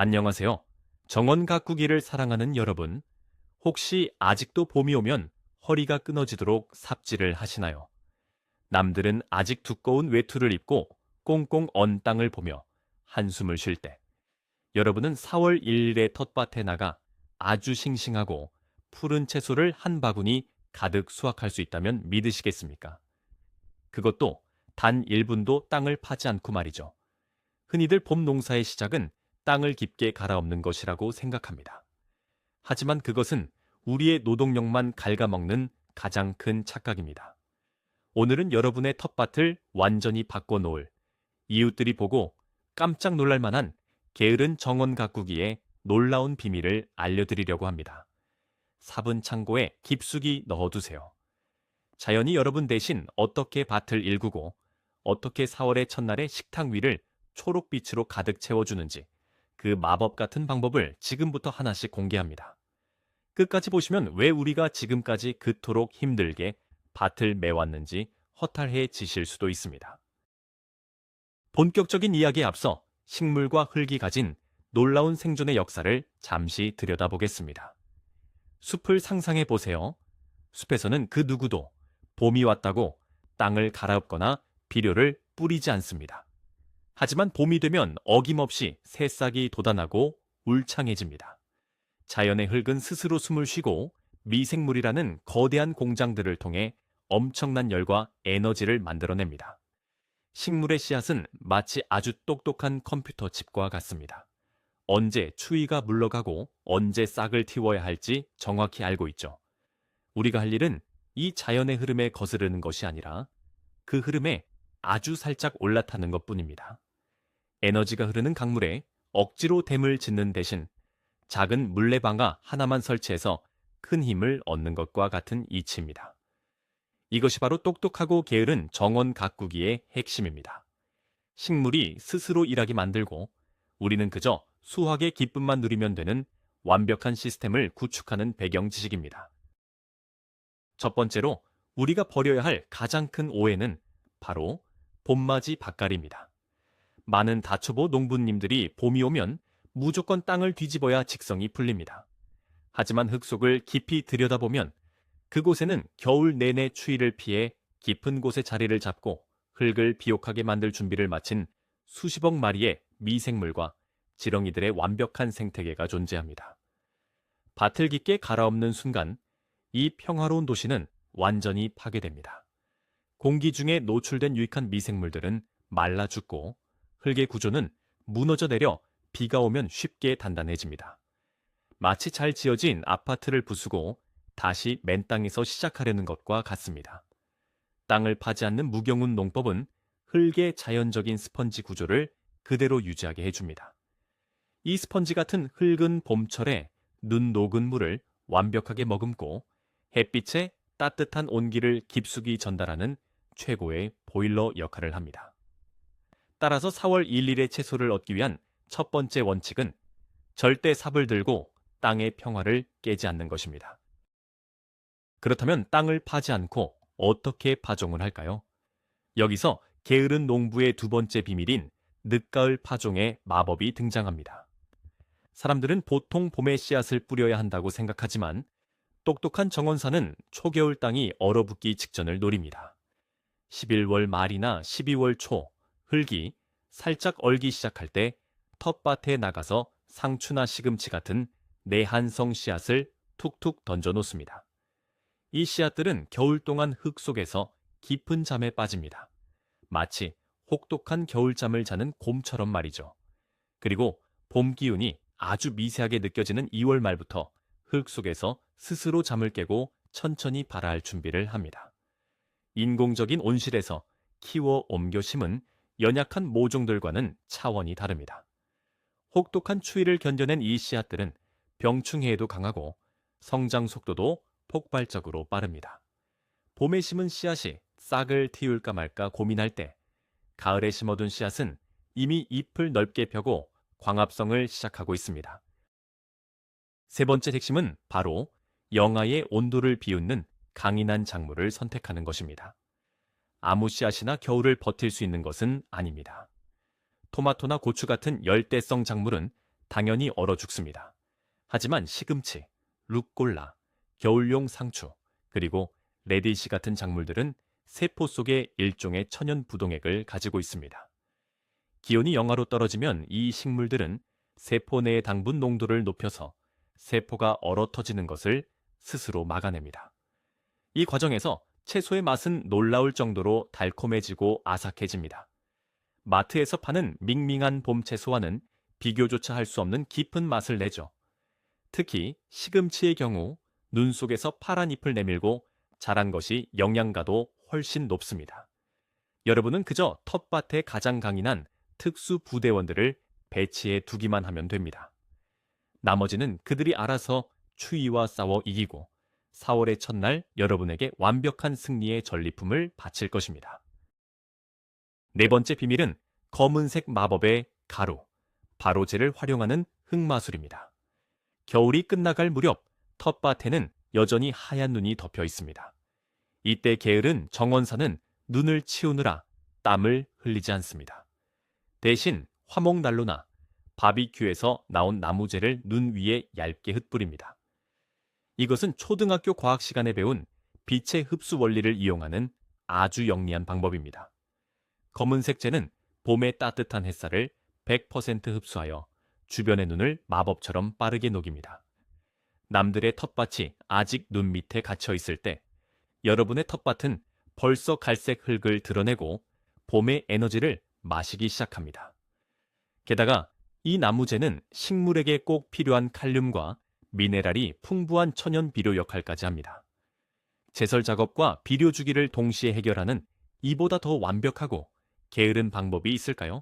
안녕하세요. 정원 가꾸기를 사랑하는 여러분, 혹시 아직도 봄이 오면 허리가 끊어지도록 삽질을 하시나요? 남들은 아직 두꺼운 외투를 입고 꽁꽁 언 땅을 보며 한숨을 쉴 때, 여러분은 4월 1일에 텃밭에 나가 아주 싱싱하고 푸른 채소를 한 바구니 가득 수확할 수 있다면 믿으시겠습니까? 그것도 단 1분도 땅을 파지 않고 말이죠. 흔히들 봄 농사의 시작은 땅을 깊게 갈아엎는 것이라고 생각합니다. 하지만 그것은 우리의 노동력만 갉아먹는 가장 큰 착각입니다. 오늘은 여러분의 텃밭을 완전히 바꿔놓을, 이웃들이 보고 깜짝 놀랄 만한 게으른 정원 가꾸기의 놀라운 비밀을 알려드리려고 합니다. 삽은 창고에 깊숙이 넣어두세요. 자연이 여러분 대신 어떻게 밭을 일구고 어떻게 4월의 첫날에 식탁 위를 초록빛으로 가득 채워주는지, 그 마법 같은 방법을 지금부터 하나씩 공개합니다. 끝까지 보시면 왜 우리가 지금까지 그토록 힘들게 밭을 메왔는지 허탈해지실 수도 있습니다. 본격적인 이야기에 앞서 식물과 흙이 가진 놀라운 생존의 역사를 잠시 들여다보겠습니다. 숲을 상상해 보세요. 숲에서는 그 누구도 봄이 왔다고 땅을 갈아엎거나 비료를 뿌리지 않습니다. 하지만 봄이 되면 어김없이 새싹이 돋아나고 울창해집니다. 자연의 흙은 스스로 숨을 쉬고 미생물이라는 거대한 공장들을 통해 엄청난 열과 에너지를 만들어냅니다. 식물의 씨앗은 마치 아주 똑똑한 컴퓨터 칩과 같습니다. 언제 추위가 물러가고 언제 싹을 틔워야 할지 정확히 알고 있죠. 우리가 할 일은 이 자연의 흐름에 거스르는 것이 아니라 그 흐름에 아주 살짝 올라타는 것뿐입니다. 에너지가 흐르는 강물에 억지로 댐을 짓는 대신 작은 물레방아 하나만 설치해서 큰 힘을 얻는 것과 같은 이치입니다. 이것이 바로 똑똑하고 게으른 정원 가꾸기의 핵심입니다. 식물이 스스로 일하게 만들고 우리는 그저 수확의 기쁨만 누리면 되는 완벽한 시스템을 구축하는 배경 지식입니다. 첫 번째로 우리가 버려야 할 가장 큰 오해는 바로 봄맞이 밭갈이입니다. 많은 다초보 농부님들이 봄이 오면 무조건 땅을 뒤집어야 직성이 풀립니다. 하지만 흙 속을 깊이 들여다보면 그곳에는 겨울 내내 추위를 피해 깊은 곳에 자리를 잡고 흙을 비옥하게 만들 준비를 마친 수십억 마리의 미생물과 지렁이들의 완벽한 생태계가 존재합니다. 밭을 깊게 갈아엎는 순간 이 평화로운 도시는 완전히 파괴됩니다. 공기 중에 노출된 유익한 미생물들은 말라 죽고 흙의 구조는 무너져 내려 비가 오면 쉽게 단단해집니다. 마치 잘 지어진 아파트를 부수고 다시 맨 땅에서 시작하려는 것과 같습니다. 땅을 파지 않는 무경운 농법은 흙의 자연적인 스펀지 구조를 그대로 유지하게 해줍니다. 이 스펀지 같은 흙은 봄철에 눈 녹은 물을 완벽하게 머금고 햇빛에 따뜻한 온기를 깊숙이 전달하는 최고의 보일러 역할을 합니다. 따라서 4월 1일에 채소를 얻기 위한 첫 번째 원칙은 절대 삽을 들고 땅의 평화를 깨지 않는 것입니다. 그렇다면 땅을 파지 않고 어떻게 파종을 할까요? 여기서 게으른 농부의 두 번째 비밀인 늦가을 파종의 마법이 등장합니다. 사람들은 보통 봄에 씨앗을 뿌려야 한다고 생각하지만 똑똑한 정원사는 초겨울 땅이 얼어붙기 직전을 노립니다. 11월 말이나 12월 초 흙이 살짝 얼기 시작할 때 텃밭에 나가서 상추나 시금치 같은 내한성 씨앗을 툭툭 던져 놓습니다. 이 씨앗들은 겨울 동안 흙 속에서 깊은 잠에 빠집니다. 마치 혹독한 겨울잠을 자는 곰처럼 말이죠. 그리고 봄 기운이 아주 미세하게 느껴지는 2월 말부터 흙 속에서 스스로 잠을 깨고 천천히 발아할 준비를 합니다. 인공적인 온실에서 키워 옮겨 심은 연약한 모종들과는 차원이 다릅니다. 혹독한 추위를 견뎌낸 이 씨앗들은 병충해에도 강하고 성장 속도도 폭발적으로 빠릅니다. 봄에 심은 씨앗이 싹을 틔울까 말까 고민할 때 가을에 심어둔 씨앗은 이미 잎을 넓게 펴고 광합성을 시작하고 있습니다. 세 번째 핵심은 바로 영하의 온도를 비웃는 강인한 작물을 선택하는 것입니다. 아무 씨앗이나 겨울을 버틸 수 있는 것은 아닙니다. 토마토나 고추 같은 열대성 작물은 당연히 얼어 죽습니다. 하지만 시금치, 루꼴라, 겨울용 상추, 그리고 레디시 같은 작물들은 세포 속에 일종의 천연 부동액을 가지고 있습니다. 기온이 영하로 떨어지면 이 식물들은 세포 내의 당분 농도를 높여서 세포가 얼어 터지는 것을 스스로 막아냅니다. 이 과정에서 채소의 맛은 놀라울 정도로 달콤해지고 아삭해집니다. 마트에서 파는 밍밍한 봄 채소와는 비교조차 할 수 없는 깊은 맛을 내죠. 특히 시금치의 경우 눈 속에서 파란 잎을 내밀고 자란 것이 영양가도 훨씬 높습니다. 여러분은 그저 텃밭에 가장 강인한 특수 부대원들을 배치해 두기만 하면 됩니다. 나머지는 그들이 알아서 추위와 싸워 이기고 4월의 첫날 여러분에게 완벽한 승리의 전리품을 바칠 것입니다. 네 번째 비밀은 검은색 마법의 가루, 바로제를 활용하는 흑마술입니다. 겨울이 끝나갈 무렵 텃밭에는 여전히 하얀 눈이 덮여 있습니다. 이때 게으른 정원사는 눈을 치우느라 땀을 흘리지 않습니다. 대신 화목난로나 바비큐에서 나온 나무재를 눈 위에 얇게 흩뿌립니다. 이것은 초등학교 과학 시간에 배운 빛의 흡수 원리를 이용하는 아주 영리한 방법입니다. 검은색 재는 봄의 따뜻한 햇살을 100% 흡수하여 주변의 눈을 마법처럼 빠르게 녹입니다. 남들의 텃밭이 아직 눈 밑에 갇혀 있을 때 여러분의 텃밭은 벌써 갈색 흙을 드러내고 봄의 에너지를 마시기 시작합니다. 게다가 이 나무재는 식물에게 꼭 필요한 칼륨과 미네랄이 풍부한 천연 비료 역할까지 합니다. 제설 작업과 비료 주기를 동시에 해결하는 이보다 더 완벽하고 게으른 방법이 있을까요?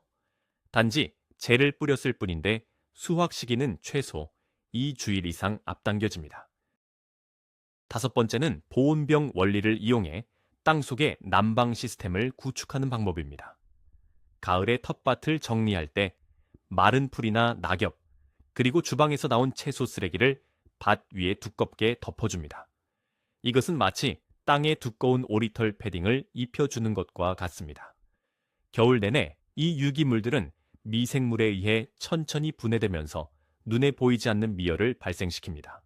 단지 재를 뿌렸을 뿐인데 수확 시기는 최소 2주일 이상 앞당겨집니다. 다섯 번째는 보온병 원리를 이용해 땅속에 난방 시스템을 구축하는 방법입니다. 가을에 텃밭을 정리할 때 마른 풀이나 낙엽, 그리고 주방에서 나온 채소 쓰레기를 밭 위에 두껍게 덮어줍니다. 이것은 마치 땅에 두꺼운 오리털 패딩을 입혀주는 것과 같습니다. 겨울 내내 이 유기물들은 미생물에 의해 천천히 분해되면서 눈에 보이지 않는 미열을 발생시킵니다.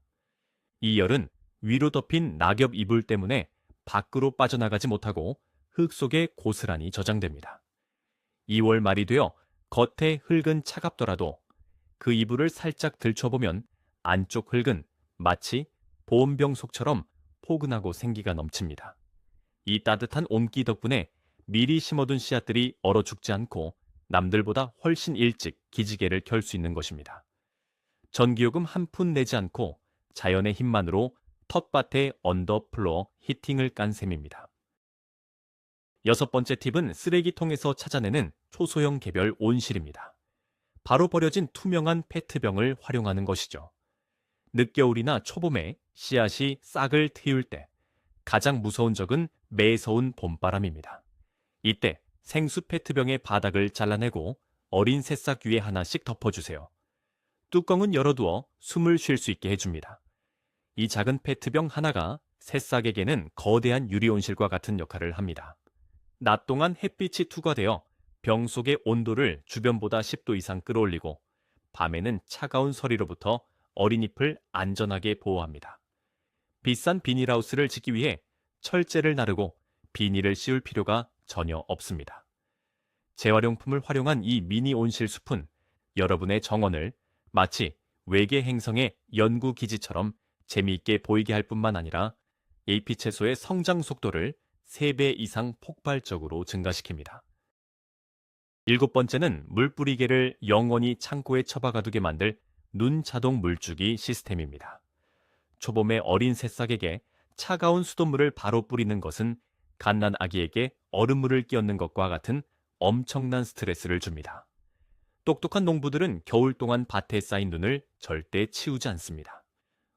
이 열은 위로 덮인 낙엽 이불 때문에 밖으로 빠져나가지 못하고 흙 속에 고스란히 저장됩니다. 2월 말이 되어 겉의 흙은 차갑더라도 그 이불을 살짝 들춰보면 안쪽 흙은 마치 보온병 속처럼 포근하고 생기가 넘칩니다. 이 따뜻한 온기 덕분에 미리 심어둔 씨앗들이 얼어 죽지 않고 남들보다 훨씬 일찍 기지개를 켤 수 있는 것입니다. 전기요금 한 푼 내지 않고 자연의 힘만으로 텃밭에 언더플로어 히팅을 깐 셈입니다. 여섯 번째 팁은 쓰레기통에서 찾아내는 초소형 개별 온실입니다. 바로 버려진 투명한 페트병을 활용하는 것이죠. 늦겨울이나 초봄에 씨앗이 싹을 틔울 때 가장 무서운 적은 매서운 봄바람입니다. 이때 생수 페트병의 바닥을 잘라내고 어린 새싹 위에 하나씩 덮어주세요. 뚜껑은 열어두어 숨을 쉴 수 있게 해줍니다. 이 작은 페트병 하나가 새싹에게는 거대한 유리온실과 같은 역할을 합니다. 낮 동안 햇빛이 투과되어 병 속의 온도를 주변보다 10도 이상 끌어올리고 밤에는 차가운 서리로부터 어린 잎을 안전하게 보호합니다. 비싼 비닐하우스를 짓기 위해 철제를 나르고 비닐을 씌울 필요가 전혀 없습니다. 재활용품을 활용한 이 미니 온실 숲은 여러분의 정원을 마치 외계 행성의 연구기지처럼 재미있게 보이게 할 뿐만 아니라 AP채소의 성장 속도를 3배 이상 폭발적으로 증가시킵니다. 일곱 번째는 물뿌리개를 영원히 창고에 처박아두게 만들 눈 자동 물주기 시스템입니다. 초봄의 어린 새싹에게 차가운 수돗물을 바로 뿌리는 것은 갓난 아기에게 얼음물을 끼얹는 것과 같은 엄청난 스트레스를 줍니다. 똑똑한 농부들은 겨울 동안 밭에 쌓인 눈을 절대 치우지 않습니다.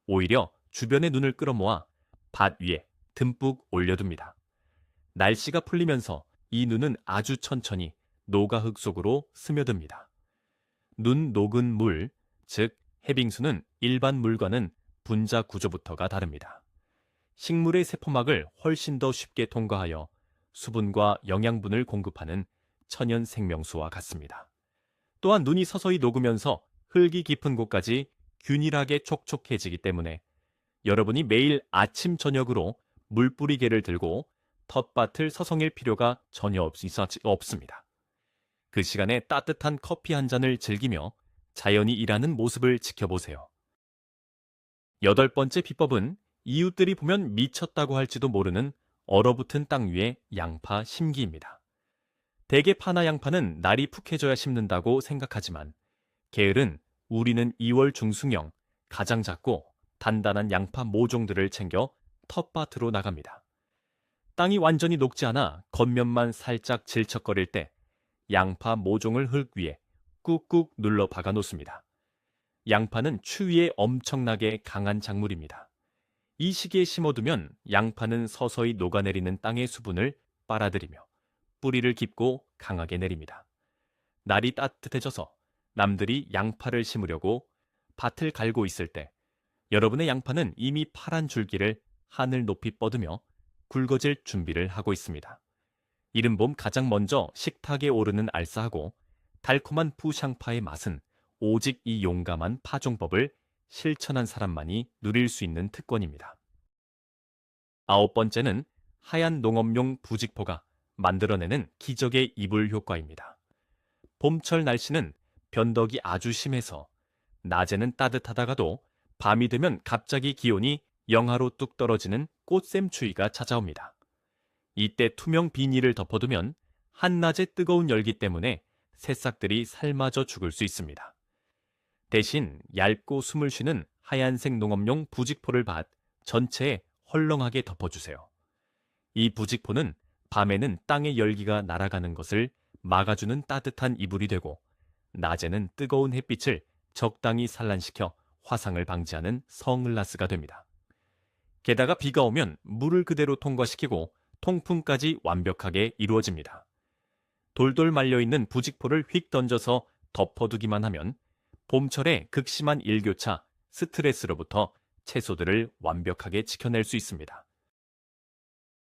오히려 주변의 눈을 끌어모아 밭 위에 듬뿍 올려둡니다. 날씨가 풀리면서 이 눈은 아주 천천히 노가흙 속으로 스며듭니다. 눈 녹은 물, 즉 해빙수는 일반 물과는 분자 구조부터가 다릅니다. 식물의 세포막을 훨씬 더 쉽게 통과하여 수분과 영양분을 공급하는 천연 생명수와 같습니다. 또한 눈이 서서히 녹으면서 흙이 깊은 곳까지 균일하게 촉촉해지기 때문에 여러분이 매일 아침 저녁으로 물뿌리개를 들고 텃밭을 서성일 필요가 전혀 없습니다. 그 시간에 따뜻한 커피 한 잔을 즐기며 자연이 일하는 모습을 지켜보세요. 여덟 번째 비법은 이웃들이 보면 미쳤다고 할지도 모르는 얼어붙은 땅 위에 양파 심기입니다. 대개 파나 양파는 날이 푹해져야 심는다고 생각하지만 게을은 우리는 2월 중순경 가장 작고 단단한 양파 모종들을 챙겨 텃밭으로 나갑니다. 땅이 완전히 녹지 않아 겉면만 살짝 질척거릴 때 양파 모종을 흙 위에 꾹꾹 눌러 박아 놓습니다. 양파는 추위에 엄청나게 강한 작물입니다. 이 시기에 심어두면 양파는 서서히 녹아내리는 땅의 수분을 빨아들이며 뿌리를 깊고 강하게 내립니다. 날이 따뜻해져서 남들이 양파를 심으려고 밭을 갈고 있을 때 여러분의 양파는 이미 파란 줄기를 하늘 높이 뻗으며 굵어질 준비를 하고 있습니다. 이른 봄 가장 먼저 식탁에 오르는 알싸하고 달콤한 푸샹파의 맛은 오직 이 용감한 파종법을 실천한 사람만이 누릴 수 있는 특권입니다. 아홉 번째는 하얀 농업용 부직포가 만들어내는 기적의 이불 효과입니다. 봄철 날씨는 변덕이 아주 심해서 낮에는 따뜻하다가도 밤이 되면 갑자기 기온이 영하로 뚝 떨어지는 꽃샘추위가 찾아옵니다. 이때 투명 비닐을 덮어두면 한낮의 뜨거운 열기 때문에 새싹들이 삶아져 죽을 수 있습니다. 대신 얇고 숨을 쉬는 하얀색 농업용 부직포를 밭 전체에 헐렁하게 덮어주세요. 이 부직포는 밤에는 땅의 열기가 날아가는 것을 막아주는 따뜻한 이불이 되고 낮에는 뜨거운 햇빛을 적당히 산란시켜 화상을 방지하는 선글라스가 됩니다. 게다가 비가 오면 물을 그대로 통과시키고 통풍까지 완벽하게 이루어집니다. 돌돌 말려있는 부직포를 휙 던져서 덮어두기만 하면 봄철의 극심한 일교차, 스트레스로부터 채소들을 완벽하게 지켜낼 수 있습니다.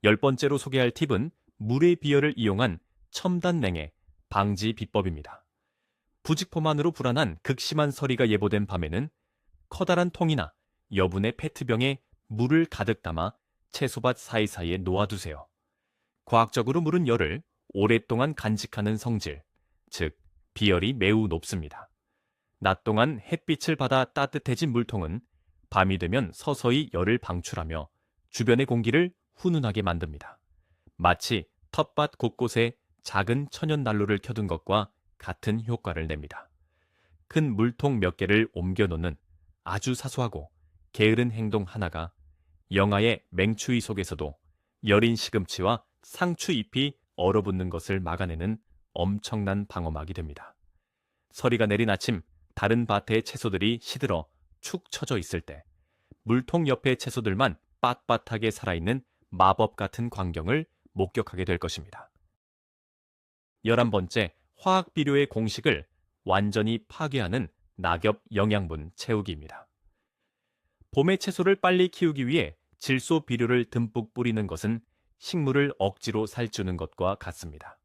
열 번째로 소개할 팁은 물의 비열을 이용한 첨단 냉해 방지 비법입니다. 부직포만으로 불어난 극심한 서리가 예보된 밤에는 커다란 통이나 여분의 페트병에 물을 가득 담아 채소밭 사이사이에 놓아두세요. 과학적으로 물은 열을 오랫동안 간직하는 성질, 즉 비열이 매우 높습니다. 낮 동안 햇빛을 받아 따뜻해진 물통은 밤이 되면 서서히 열을 방출하며 주변의 공기를 훈훈하게 만듭니다. 마치 텃밭 곳곳에 작은 천연 난로를 켜둔 것과 같은 효과를 냅니다. 큰 물통 몇 개를 옮겨 놓는 아주 사소하고 게으른 행동 하나가 영하의 맹추위 속에서도 여린 시금치와 상추 잎이 얼어붙는 것을 막아내는 엄청난 방어막이 됩니다. 서리가 내린 아침 다른 밭의 채소들이 시들어 축 처져 있을 때 물통 옆의 채소들만 빳빳하게 살아있는 마법 같은 광경을 목격하게 될 것입니다. 11번째, 화학 비료의 공식을 완전히 파괴하는 낙엽 영양분 채우기입니다. 봄의 채소를 빨리 키우기 위해 질소 비료를 듬뿍 뿌리는 것은 식물을 억지로 살찌우는 것과 같습니다.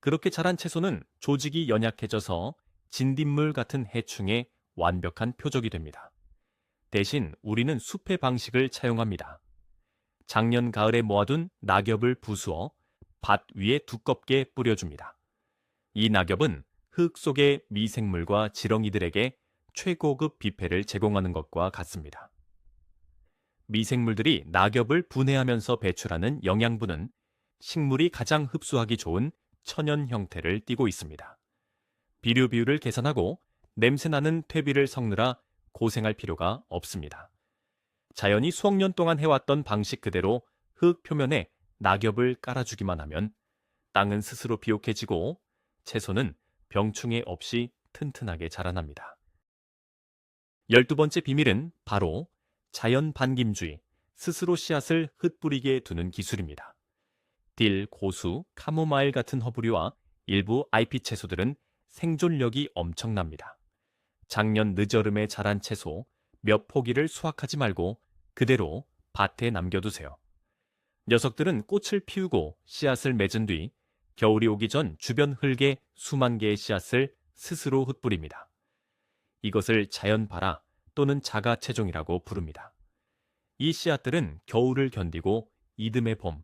그렇게 자란 채소는 조직이 연약해져서 진딧물 같은 해충의 완벽한 표적이 됩니다. 대신 우리는 숲의 방식을 차용합니다. 작년 가을에 모아둔 낙엽을 부수어 밭 위에 두껍게 뿌려줍니다. 이 낙엽은 흙 속의 미생물과 지렁이들에게 최고급 비패를 제공하는 것과 같습니다. 미생물들이 낙엽을 분해하면서 배출하는 영양분은 식물이 가장 흡수하기 좋은 천연 형태를 띠고 있습니다. 비료 비율을 계산하고 냄새나는 퇴비를 섞느라 고생할 필요가 없습니다. 자연이 수억 년 동안 해왔던 방식 그대로 흙 표면에 낙엽을 깔아주기만 하면 땅은 스스로 비옥해지고 채소는 병충해 없이 튼튼하게 자라납니다. 12번째 비밀은 바로 자연 반김주의, 스스로 씨앗을 흩뿌리게 두는 기술입니다. 딜, 고수, 카모마일 같은 허브류와 일부 잎 채소들은 생존력이 엄청납니다. 작년 늦여름에 자란 채소 몇 포기를 수확하지 말고 그대로 밭에 남겨두세요. 녀석들은 꽃을 피우고 씨앗을 맺은 뒤 겨울이 오기 전 주변 흙에 수만 개의 씨앗을 스스로 흩뿌립니다. 이것을 자연발화 또는 자가체종이라고 부릅니다. 이 씨앗들은 겨울을 견디고 이듬해 봄,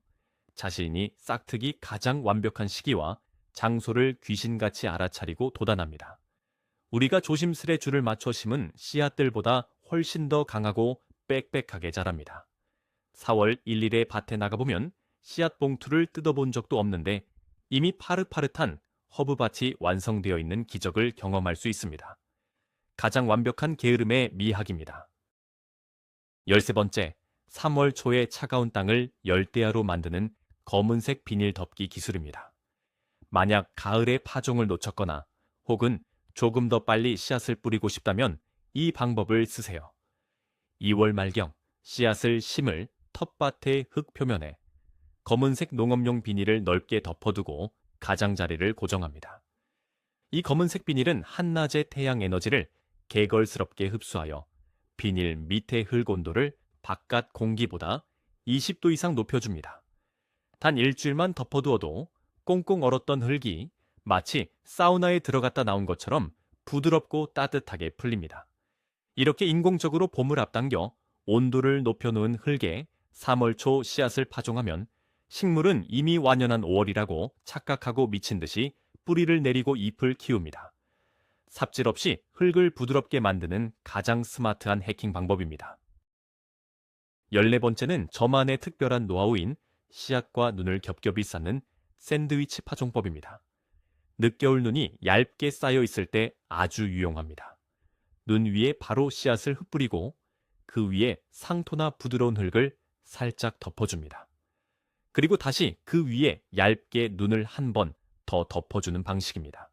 자신이 싹트기 가장 완벽한 시기와 장소를 귀신같이 알아차리고 돋아납니다. 우리가 조심스레 줄을 맞춰 심은 씨앗들보다 훨씬 더 강하고 빽빽하게 자랍니다. 4월 1일에 밭에 나가보면 씨앗 봉투를 뜯어본 적도 없는데 이미 파릇파릇한 허브밭이 완성되어 있는 기적을 경험할 수 있습니다. 가장 완벽한 게으름의 미학입니다. 13번째, 3월 초에 차가운 땅을 열대야로 만드는 검은색 비닐 덮기 기술입니다. 만약 가을에 파종을 놓쳤거나 혹은 조금 더 빨리 씨앗을 뿌리고 싶다면 이 방법을 쓰세요. 2월 말경 씨앗을 심을 텃밭의 흙 표면에 검은색 농업용 비닐을 넓게 덮어두고 가장자리를 고정합니다. 이 검은색 비닐은 한낮의 태양 에너지를 개걸스럽게 흡수하여 비닐 밑의 흙 온도를 바깥 공기보다 20도 이상 높여줍니다. 단 일주일만 덮어두어도 꽁꽁 얼었던 흙이 마치 사우나에 들어갔다 나온 것처럼 부드럽고 따뜻하게 풀립니다. 이렇게 인공적으로 봄을 앞당겨 온도를 높여놓은 흙에 3월 초 씨앗을 파종하면 식물은 이미 완연한 5월이라고 착각하고 미친 듯이 뿌리를 내리고 잎을 키웁니다. 삽질 없이 흙을 부드럽게 만드는 가장 스마트한 해킹 방법입니다. 14번째는 저만의 특별한 노하우인 씨앗과 눈을 겹겹이 쌓는 샌드위치 파종법입니다. 늦겨울 눈이 얇게 쌓여 있을 때 아주 유용합니다. 눈 위에 바로 씨앗을 흩뿌리고 그 위에 상토나 부드러운 흙을 살짝 덮어줍니다. 그리고 다시 그 위에 얇게 눈을 한 번 더 덮어주는 방식입니다.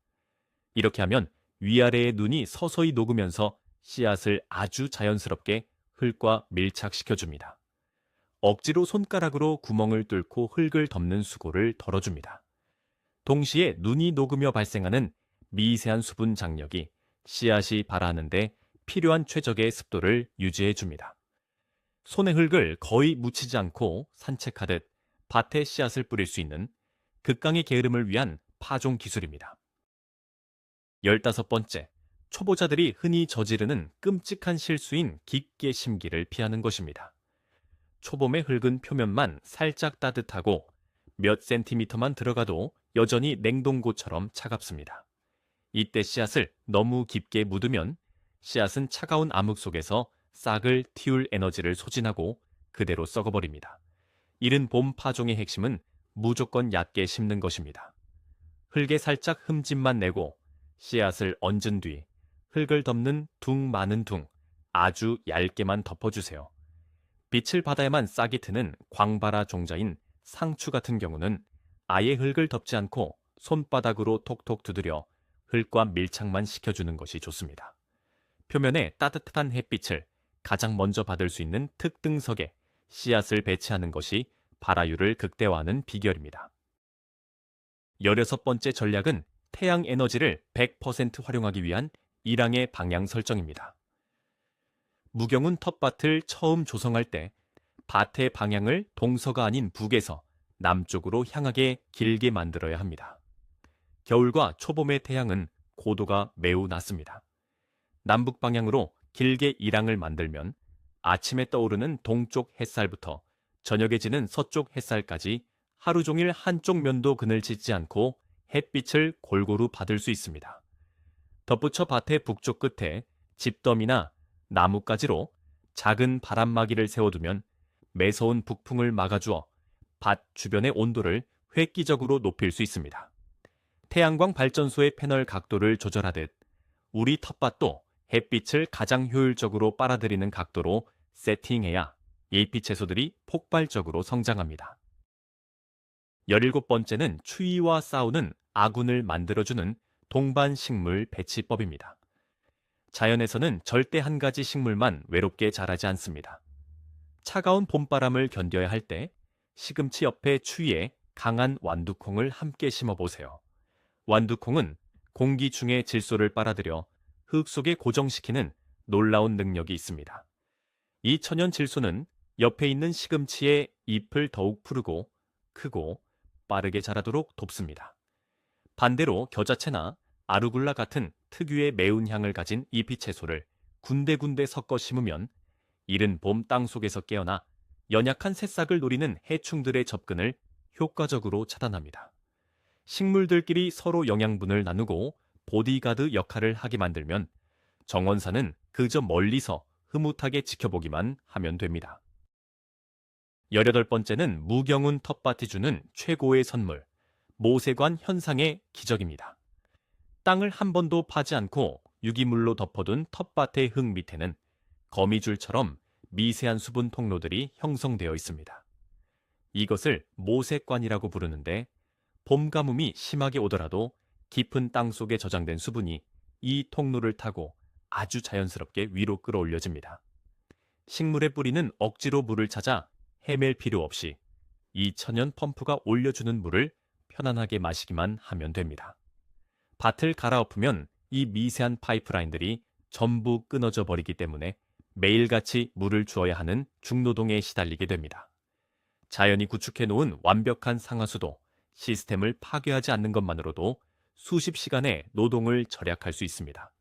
이렇게 하면 위아래의 눈이 서서히 녹으면서 씨앗을 아주 자연스럽게 흙과 밀착시켜줍니다. 억지로 손가락으로 구멍을 뚫고 흙을 덮는 수고를 덜어줍니다. 동시에 눈이 녹으며 발생하는 미세한 수분 장력이 씨앗이 발하는데 필요한 최적의 습도를 유지해줍니다. 손의 흙을 거의 묻히지 않고 산책하듯 밭에 씨앗을 뿌릴 수 있는 극강의 게으름을 위한 파종 기술입니다. 15번째, 초보자들이 흔히 저지르는 끔찍한 실수인 깊게 심기를 피하는 것입니다. 초봄의 흙은 표면만 살짝 따뜻하고 몇 센티미터만 들어가도 여전히 냉동고처럼 차갑습니다. 이때 씨앗을 너무 깊게 묻으면 씨앗은 차가운 암흑 속에서 싹을 틔울 에너지를 소진하고 그대로 썩어버립니다. 이른 봄 파종의 핵심은 무조건 얕게 심는 것입니다. 흙에 살짝 흠집만 내고 씨앗을 얹은 뒤 흙을 덮는 둥 많은 둥 아주 얇게만 덮어주세요. 빛을 받아야만 싹이 트는 광바라 종자인 상추 같은 경우는 아예 흙을 덮지 않고 손바닥으로 톡톡 두드려 흙과 밀착만 시켜주는 것이 좋습니다. 표면에 따뜻한 햇빛을 가장 먼저 받을 수 있는 특등석에 씨앗을 배치하는 것이 발화율을 극대화하는 비결입니다. 16번째 전략은 태양 에너지를 100% 활용하기 위한 일항의 방향 설정입니다. 무경운 텃밭을 처음 조성할 때 밭의 방향을 동서가 아닌 북에서 남쪽으로 향하게 길게 만들어야 합니다. 겨울과 초봄의 태양은 고도가 매우 낮습니다. 남북 방향으로 길게 일항을 만들면 아침에 떠오르는 동쪽 햇살부터 저녁에 지는 서쪽 햇살까지 하루 종일 한쪽 면도 그늘 짓지 않고 햇빛을 골고루 받을 수 있습니다. 덧붙여 밭의 북쪽 끝에 집더미나 나뭇가지로 작은 바람막이를 세워두면 매서운 북풍을 막아주어 밭 주변의 온도를 획기적으로 높일 수 있습니다. 태양광 발전소의 패널 각도를 조절하듯 우리 텃밭도 햇빛을 가장 효율적으로 빨아들이는 각도로 세팅해야 잎이 채소들이 폭발적으로 성장합니다. 17번째는 추위와 싸우는 아군을 만들어주는 동반 식물 배치법입니다. 자연에서는 절대 한 가지 식물만 외롭게 자라지 않습니다. 차가운 봄바람을 견뎌야 할 때 시금치 옆에 추위에 강한 완두콩을 함께 심어보세요. 완두콩은 공기 중의 질소를 빨아들여 흙 속에 고정시키는 놀라운 능력이 있습니다. 이 천연 질소는 옆에 있는 시금치의 잎을 더욱 푸르고 크고 빠르게 자라도록 돕습니다. 반대로 겨자채나 아루굴라 같은 특유의 매운 향을 가진 잎이 채소를 군데군데 섞어 심으면 이른 봄 땅속에서 깨어나 연약한 새싹을 노리는 해충들의 접근을 효과적으로 차단합니다. 식물들끼리 서로 영양분을 나누고 보디가드 역할을 하게 만들면 정원사는 그저 멀리서 흐뭇하게 지켜보기만 하면 됩니다. 18번째는 무경운 텃밭이 주는 최고의 선물, 모세관 현상의 기적입니다. 땅을 한 번도 파지 않고 유기물로 덮어둔 텃밭의 흙 밑에는 거미줄처럼 미세한 수분 통로들이 형성되어 있습니다. 이것을 모세관이라고 부르는데 봄 가뭄이 심하게 오더라도 깊은 땅 속에 저장된 수분이 이 통로를 타고 아주 자연스럽게 위로 끌어올려집니다. 식물의 뿌리는 억지로 물을 찾아 헤맬 필요 없이 이 천연 펌프가 올려주는 물을 편안하게 마시기만 하면 됩니다. 밭을 갈아엎으면 이 미세한 파이프라인들이 전부 끊어져 버리기 때문에 매일같이 물을 주어야 하는 중노동에 시달리게 됩니다. 자연이 구축해 놓은 완벽한 상하수도 시스템을 파괴하지 않는 것만으로도 수십 시간의 노동을 절약할 수 있습니다.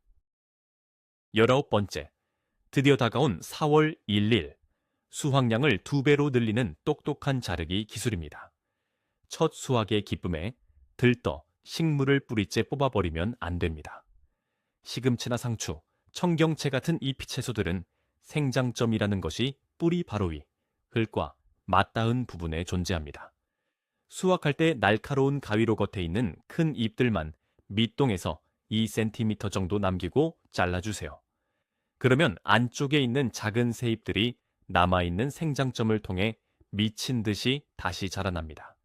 19번째, 드디어 다가온 4월 1일, 수확량을 2배로 늘리는 똑똑한 자르기 기술입니다. 첫 수확의 기쁨에 들떠 식물을 뿌리째 뽑아버리면 안 됩니다. 시금치나 상추, 청경채 같은 잎이 채소들은 생장점이라는 것이 뿌리 바로 위, 흙과 맞닿은 부분에 존재합니다. 수확할 때 날카로운 가위로 겉에 있는 큰 잎들만 밑동에서 2cm 정도 남기고 잘라주세요. 그러면 안쪽에 있는 작은 새잎들이 남아있는 생장점을 통해 미친 듯이 다시 자라납니다.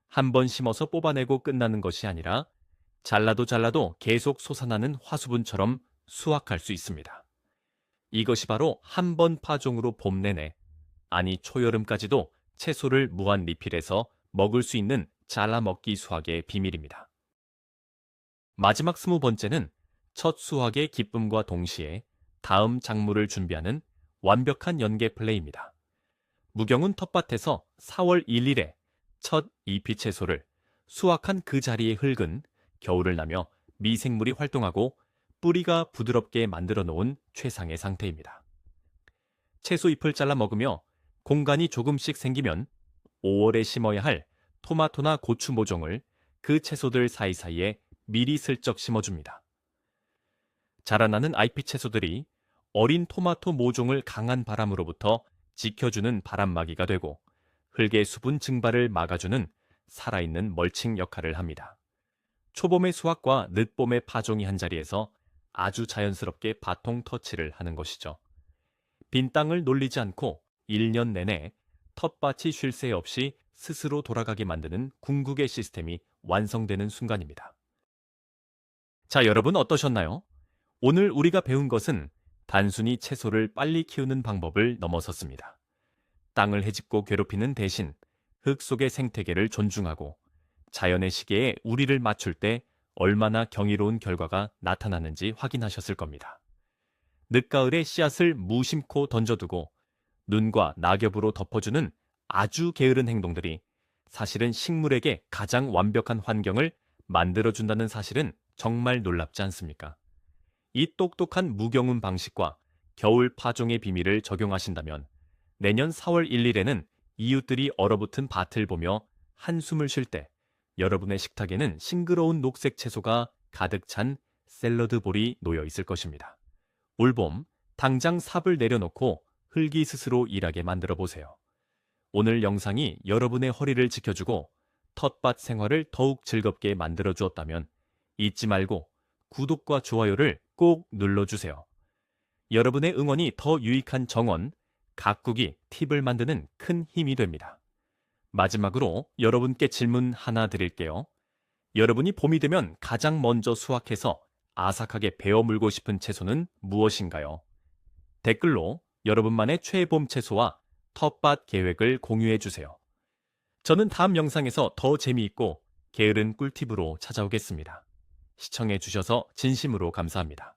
한 번 심어서 뽑아내고 끝나는 것이 아니라 잘라도 계속 솟아나는 화수분처럼 수확할 수 있습니다. 이것이 바로 한 번 파종으로 봄 내내, 아니 초여름까지도 채소를 무한 리필해서 먹을 수 있는 잘라 먹기 수확의 비밀입니다. 마지막 20번째는 첫 수확의 기쁨과 동시에 다음 작물을 준비하는 완벽한 연계 플레이입니다. 무경운 텃밭에서 4월 1일에 첫 잎이 채소를 수확한 그 자리의 흙은 겨울을 나며 미생물이 활동하고 뿌리가 부드럽게 만들어 놓은 최상의 상태입니다. 채소 잎을 잘라 먹으며 공간이 조금씩 생기면 5월에 심어야 할 토마토나 고추 모종을 그 채소들 사이사이에 미리 슬쩍 심어줍니다. 자라나는 잎 채소들이 어린 토마토 모종을 강한 바람으로부터 지켜주는 바람막이가 되고 흙의 수분 증발을 막아주는 살아있는 멀칭 역할을 합니다. 초봄의 수확과 늦봄의 파종이 한자리에서 아주 자연스럽게 바통 터치를 하는 것이죠. 빈 땅을 놀리지 않고 1년 내내 텃밭이 쉴 새 없이 스스로 돌아가게 만드는 궁극의 시스템이 완성되는 순간입니다. 자, 여러분 어떠셨나요? 오늘 우리가 배운 것은 단순히 채소를 빨리 키우는 방법을 넘어섰습니다. 땅을 헤집고 괴롭히는 대신 흙 속의 생태계를 존중하고 자연의 시계에 우리를 맞출 때 얼마나 경이로운 결과가 나타나는지 확인하셨을 겁니다. 늦가을에 씨앗을 무심코 던져두고 눈과 낙엽으로 덮어주는 아주 게으른 행동들이 사실은 식물에게 가장 완벽한 환경을 만들어준다는 사실은 정말 놀랍지 않습니까? 이 똑똑한 무경운 방식과 겨울 파종의 비밀을 적용하신다면 내년 4월 1일에는 이웃들이 얼어붙은 밭을 보며 한숨을 쉴 때 여러분의 식탁에는 싱그러운 녹색 채소가 가득 찬 샐러드 볼이 놓여 있을 것입니다. 올봄, 당장 삽을 내려놓고 흙이 스스로 일하게 만들어 보세요. 오늘 영상이 여러분의 허리를 지켜주고 텃밭 생활을 더욱 즐겁게 만들어 주었다면 잊지 말고 구독과 좋아요를 꼭 눌러주세요. 여러분의 응원이 더 유익한 정원, 가꾸기 팁을 만드는 큰 힘이 됩니다. 마지막으로 여러분께 질문 하나 드릴게요. 여러분이 봄이 되면 가장 먼저 수확해서 아삭하게 베어 물고 싶은 채소는 무엇인가요? 댓글로 여러분만의 최애봄 채소와 텃밭 계획을 공유해 주세요. 저는 다음 영상에서 더 재미있고 게으른 꿀팁으로 찾아오겠습니다. 시청해 주셔서 진심으로 감사합니다.